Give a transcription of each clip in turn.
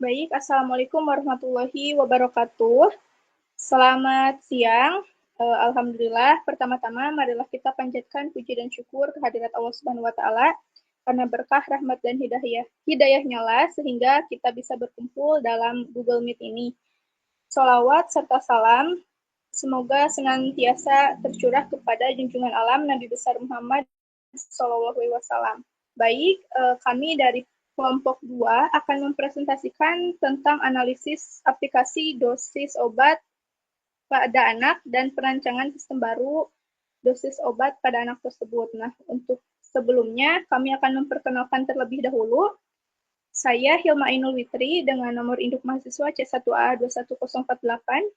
Baik, Assalamualaikum warahmatullahi wabarakatuh. Selamat siang. Alhamdulillah, pertama-tama marilah kita panjatkan puji dan syukur kehadirat Allah Subhanahu wa taala karena berkah rahmat dan hidayahnya lah sehingga kita bisa berkumpul dalam Google Meet ini. Sholawat serta salam semoga senantiasa tercurah kepada junjungan alam Nabi besar Muhammad Shallallahu Alaihi Wasallam. Baik, kami dari kelompok 2 akan mempresentasikan tentang analisis aplikasi dosis obat pada anak dan perancangan sistem baru dosis obat pada anak tersebut. Nah, untuk sebelumnya kami akan memperkenalkan terlebih dahulu. Saya Hilma Ainul Witri dengan nomor induk mahasiswa C1A 21048.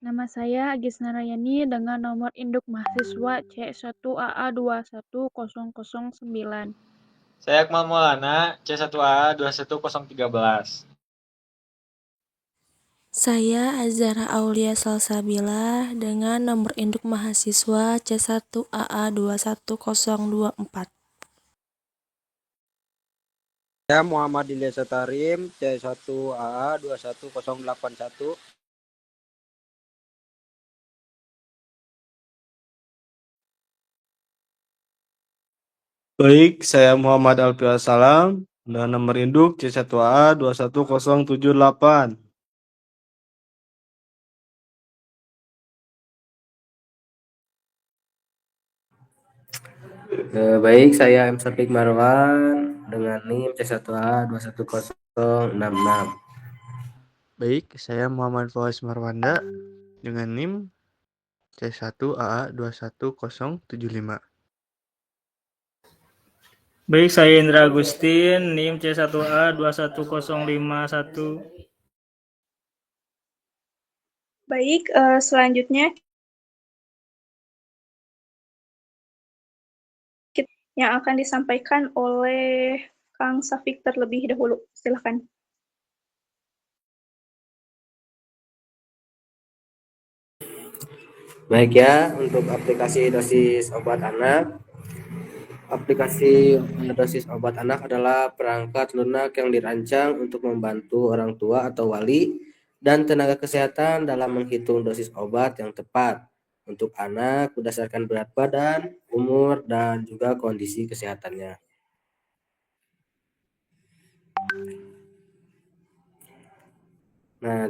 Nama saya Agis Narayani dengan nomor induk mahasiswa C1AA21009. Saya Akmal Maulana, C1A 21013. Saya Azhara Aulia Salsabila dengan nomor induk mahasiswa C1AA21024. Saya Muhammad Ilyas Tarim, C1AA 21081. Baik, saya Muhammad Alfian Salam dengan nomor induk C1A 21078. Baik, saya M. Safik Marwan dengan NIM C1A 21066. Baik, saya Muhammad Fauzi Marwanda dengan NIM C1AA 21075. Baik, saya Indra Agustin, NIM C1A 21051. Baik, selanjutnya yang akan disampaikan oleh Kang Safik terlebih dahulu. Silakan. Baik ya, untuk aplikasi dosis obat anak. Aplikasi dosis obat anak adalah perangkat lunak yang dirancang untuk membantu orang tua atau wali dan tenaga kesehatan dalam menghitung dosis obat yang tepat untuk anak berdasarkan berat badan, umur, dan juga kondisi kesehatannya. Nah,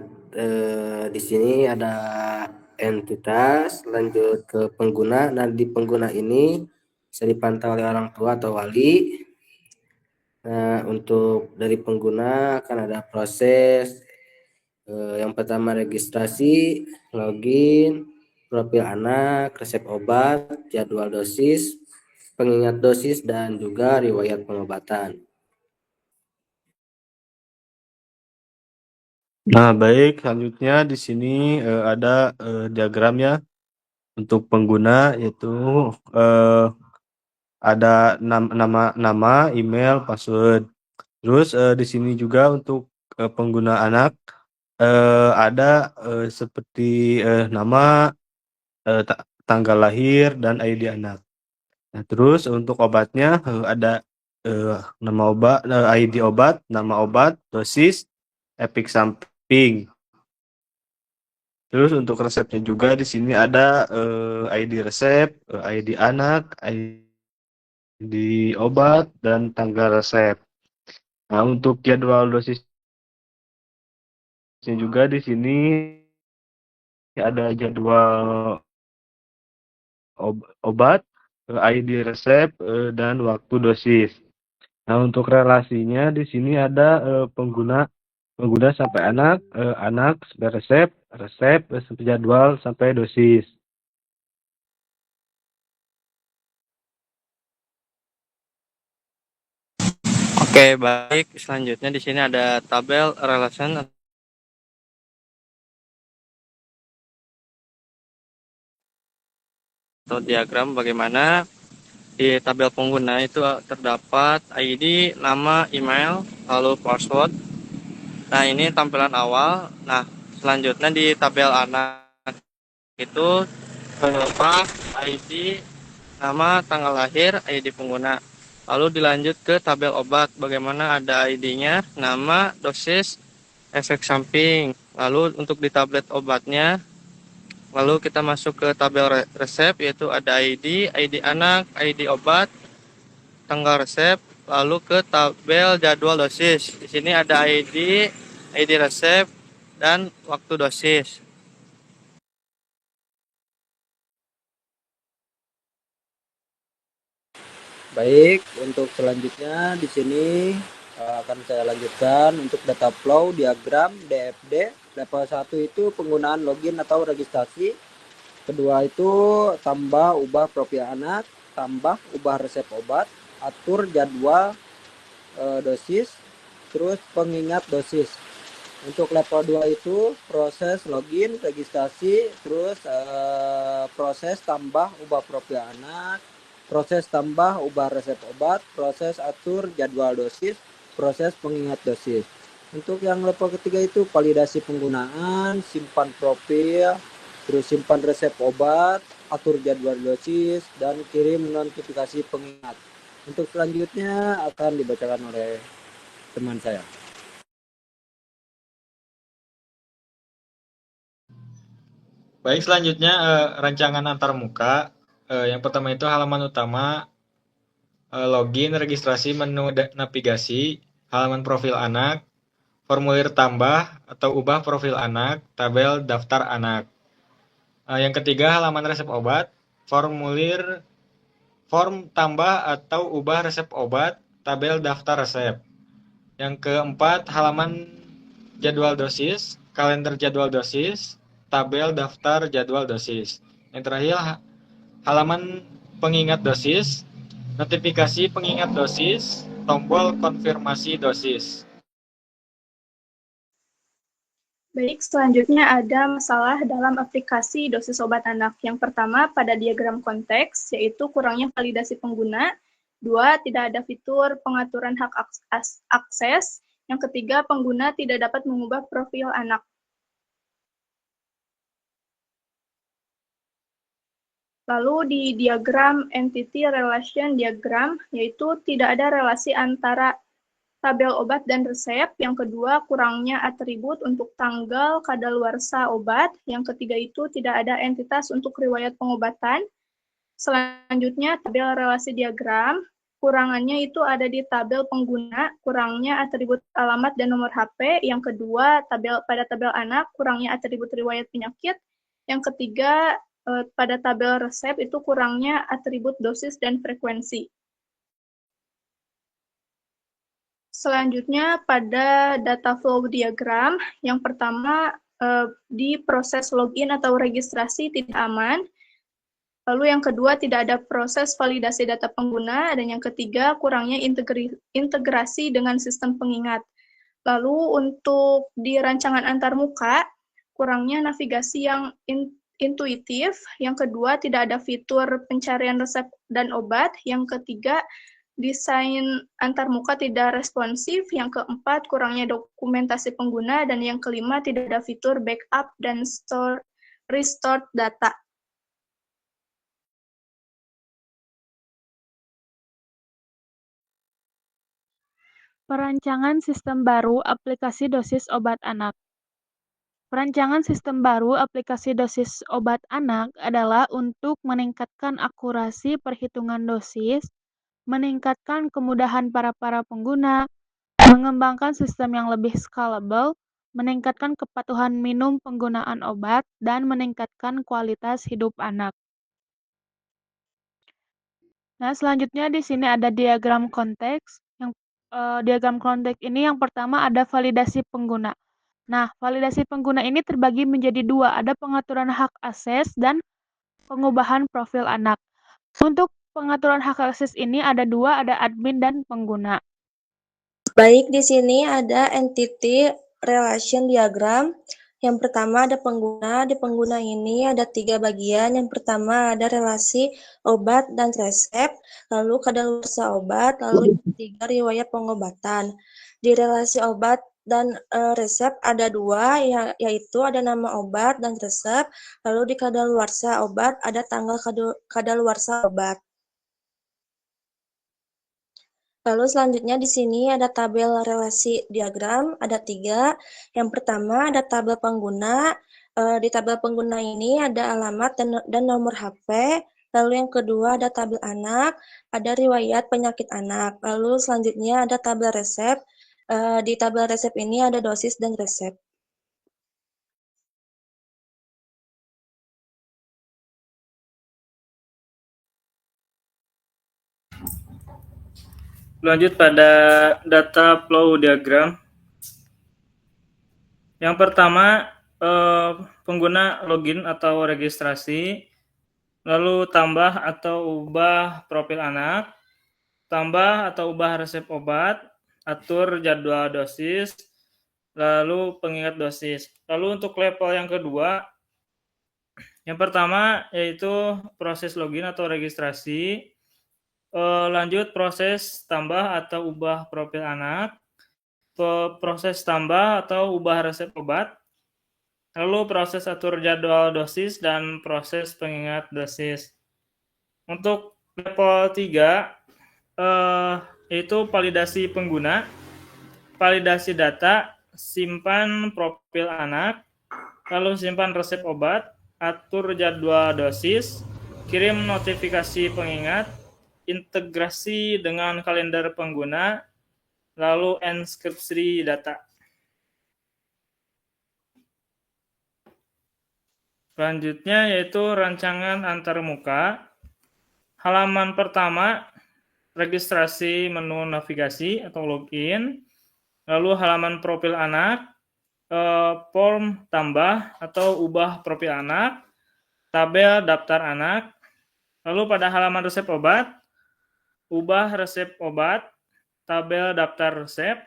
di sini ada entitas, lanjut ke pengguna. Nah, di pengguna ini bisa dipantau oleh orang tua atau wali. Nah, untuk dari pengguna akan ada proses yang pertama registrasi, login, profil anak, resep obat, jadwal dosis, pengingat dosis, dan juga riwayat pengobatan. Nah, baik, selanjutnya di sini ada diagramnya untuk pengguna, yaitu ada nama, email, password. Terus di sini juga untuk pengguna anak ada seperti nama, tanggal lahir, dan ID anak. Nah, terus untuk obatnya ada nama obat, ID obat, nama obat, dosis, efek samping. Terus untuk resepnya juga di sini ada ID resep, ID anak, ID obat, dan tanggal resep. Nah, untuk jadwal dosisnya juga di sini ada jadwal obat, ID resep, dan waktu dosis. Nah, untuk relasinya di sini ada pengguna sampai anak, anak sampai resep, sampai jadwal sampai dosis. Oke, baik. Selanjutnya di sini ada tabel relation atau diagram bagaimana di tabel pengguna itu terdapat ID, nama, email, lalu password. Nah, ini tampilan awal. Nah, selanjutnya di tabel anak itu terdapat ID, nama, tanggal lahir, ID pengguna. Lalu dilanjut ke tabel obat, bagaimana ada ID-nya, nama, dosis, efek samping. Lalu untuk di tablet obatnya, lalu kita masuk ke tabel resep, yaitu ada ID anak, ID obat, tanggal resep, lalu ke tabel jadwal dosis. Di sini ada ID resep, dan waktu dosis. Baik, untuk selanjutnya di sini akan saya lanjutkan untuk data flow diagram DFD. Level 1 itu penggunaan login atau registrasi. Kedua itu tambah ubah profil anak, tambah ubah resep obat, atur jadwal dosis, terus pengingat dosis. Untuk level 2 itu proses login, registrasi, terus proses tambah ubah profil anak, proses tambah ubah resep obat, proses atur jadwal dosis, proses pengingat dosis. Untuk yang level ketiga itu validasi penggunaan, simpan profil, terus simpan resep obat, atur jadwal dosis, dan kirim notifikasi pengingat. Untuk selanjutnya akan dibacakan oleh teman saya. Baik, selanjutnya rancangan antarmuka. Yang pertama itu halaman utama, login, registrasi, menu navigasi, halaman profil anak, formulir tambah atau ubah profil anak, tabel daftar anak. Yang ketiga halaman resep obat, form tambah atau ubah resep obat, tabel daftar resep. Yang keempat halaman jadwal dosis, kalender jadwal dosis, tabel daftar jadwal dosis. Yang terakhir halaman pengingat dosis, notifikasi pengingat dosis, tombol konfirmasi dosis. Baik, selanjutnya ada masalah dalam aplikasi dosis obat anak. Yang pertama, pada diagram konteks, yaitu kurangnya validasi pengguna. Dua, tidak ada fitur pengaturan hak akses. Yang ketiga, pengguna tidak dapat mengubah profil anak. Lalu di diagram entity relation diagram, yaitu tidak ada relasi antara tabel obat dan resep. Yang kedua, kurangnya atribut untuk tanggal kadaluarsa obat. Yang ketiga itu tidak ada entitas untuk riwayat pengobatan. Selanjutnya, tabel relasi diagram. Kurangannya itu ada di tabel pengguna, kurangnya atribut alamat dan nomor HP. Yang kedua, pada tabel anak, kurangnya atribut riwayat penyakit. Yang ketiga, pada tabel resep itu kurangnya atribut dosis dan frekuensi. Selanjutnya pada data flow diagram, yang pertama di proses login atau registrasi tidak aman. Lalu yang kedua tidak ada proses validasi data pengguna, dan yang ketiga kurangnya integrasi dengan sistem pengingat. Lalu untuk di rancangan antarmuka, kurangnya navigasi yang intuitif. Yang kedua, tidak ada fitur pencarian resep dan obat. Yang ketiga, desain antarmuka tidak responsif. Yang keempat, kurangnya dokumentasi pengguna. Dan yang kelima, tidak ada fitur backup dan restore data. Perancangan sistem baru aplikasi dosis obat anak. Perancangan sistem baru aplikasi dosis obat anak adalah untuk meningkatkan akurasi perhitungan dosis, meningkatkan kemudahan para pengguna, mengembangkan sistem yang lebih scalable, meningkatkan kepatuhan minum penggunaan obat, dan meningkatkan kualitas hidup anak. Nah, selanjutnya di sini ada diagram konteks. Diagram konteks ini yang pertama ada validasi pengguna. Nah, validasi pengguna ini terbagi menjadi dua, ada pengaturan hak akses dan pengubahan profil anak. Untuk pengaturan hak akses ini ada dua, ada admin dan pengguna. Baik, di sini ada entity relation diagram. Yang pertama ada pengguna. Di pengguna ini ada 3 bagian. Yang pertama ada relasi obat dan resep, lalu kadaluarsa obat, lalu yang ketiga riwayat pengobatan. Di relasi obat dan resep ada 2, yaitu ada nama obat dan resep, lalu di kadaluarsa obat ada tanggal kadaluarsa obat. Lalu selanjutnya di sini ada tabel relasi diagram, ada 3. Yang pertama ada tabel pengguna. Di tabel pengguna ini ada alamat dan nomor HP. Lalu yang kedua ada tabel anak, ada riwayat penyakit anak. Lalu selanjutnya ada tabel resep. Di tabel resep ini ada dosis dan resep. Lanjut pada data flow diagram. Yang pertama, pengguna login atau registrasi, lalu tambah atau ubah profil anak, tambah atau ubah resep obat, atur jadwal dosis, lalu pengingat dosis. Lalu untuk level yang kedua, yang pertama yaitu proses login atau registrasi, lanjut proses tambah atau ubah profil anak, proses tambah atau ubah resep obat, lalu proses atur jadwal dosis, dan proses pengingat dosis. Untuk level 3, yaitu validasi pengguna, validasi data, simpan profil anak, lalu simpan resep obat, atur jadwal dosis, kirim notifikasi pengingat, integrasi dengan kalender pengguna, lalu enskripsi data. Selanjutnya yaitu rancangan antarmuka. Halaman pertama, registrasi menu navigasi atau login. Lalu halaman profil anak, form tambah atau ubah profil anak, tabel daftar anak. Lalu pada halaman resep obat, ubah resep obat, tabel daftar resep,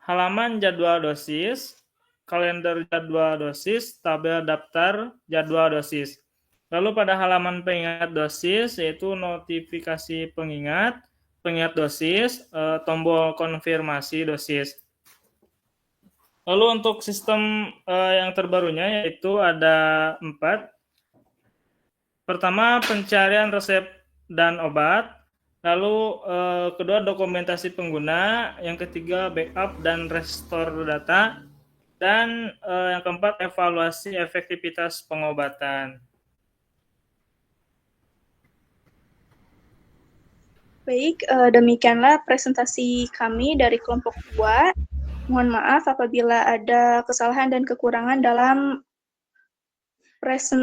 halaman jadwal dosis, kalender jadwal dosis, tabel daftar jadwal dosis. Lalu pada halaman pengingat dosis, yaitu notifikasi pengingat dosis, tombol konfirmasi dosis. Lalu untuk sistem yang terbarunya yaitu ada 4. Pertama, pencarian resep dan obat. Lalu kedua, dokumentasi pengguna. Yang ketiga, backup dan restore data. Dan yang keempat, evaluasi efektivitas pengobatan. Baik, demikianlah presentasi kami dari kelompok 2. Mohon maaf apabila ada kesalahan dan kekurangan dalam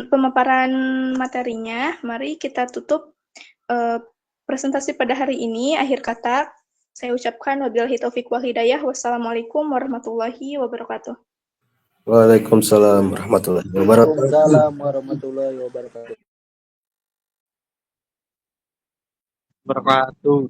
pemaparan materinya. Mari kita tutup presentasi pada hari ini. Akhir kata, saya ucapkan wabillahi taufiq wal hidayah. Wassalamualaikum warahmatullahi wabarakatuh. Waalaikumsalam warahmatullahi wabarakatuh. Waalaikumsalam warahmatullahi wabarakatuh. Wabarakatuh.